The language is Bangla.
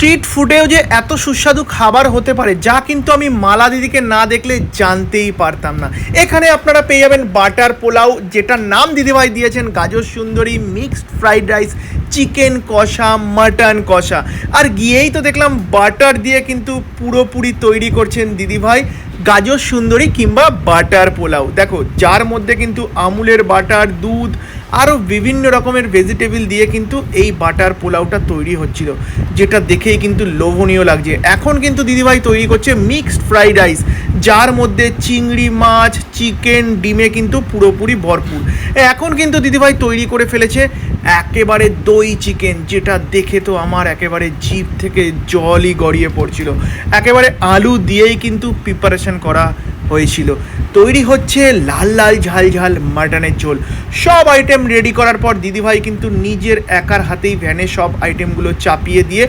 স্ট্রিট ফুডেও যে এত সুস্বাদু খাবার হতে পারে যা কিন্তু আমি মালা দিদিকে না দেখলে জানতেই পারতাম না। এখানে আপনারা পেয়ে যাবেন বাটার পোলাও, যেটার নাম দিদিভাই দিয়েছেন গাজর সুন্দরী, মিক্সড ফ্রাইড রাইস, চিকেন কষা, মাটন কষা। আর গিয়েই তো দেখলাম বাটার দিয়ে কিন্তু পুরোপুরি তৈরি করছেন দিদিভাই গাজর সুন্দরী কিংবা বাটার পোলাও। দেখো, যার মধ্যে কিন্তু আমুলের বাটার, দুধ, আরও বিভিন্ন রকমের ভেজিটেবল দিয়ে কিন্তু এই বাটার পোলাওটা তৈরি হচ্ছিল, যেটা দেখেই কিন্তু লোভনীয় লাগছে। এখন কিন্তু দিদিভাই তৈরি করছে মিক্সড ফ্রাইড রাইস, যার মধ্যে চিংড়ি মাছ, চিকেন, ডিমে কিন্তু পুরোপুরি ভরপুর। এখন কিন্তু দিদিভাই তৈরি করে ফেলেছে একেবারে দই চিকেন, যেটা দেখে তো আমার একেবারে জিভ থেকে জলই গড়িয়ে পড়ছিল। একেবারে আলু দিয়েই কিন্তু প্রিপারেশন করা হয়েছিল। তৈরি হচ্ছে লাল লাল ঝাল ঝাল মাটনের ঝোল। সব আইটেম রেডি করার পর দিদিভাই কিন্তু নিজের একার হাতেই ভ্যানে সব আইটেমগুলো চাপিয়ে দিয়ে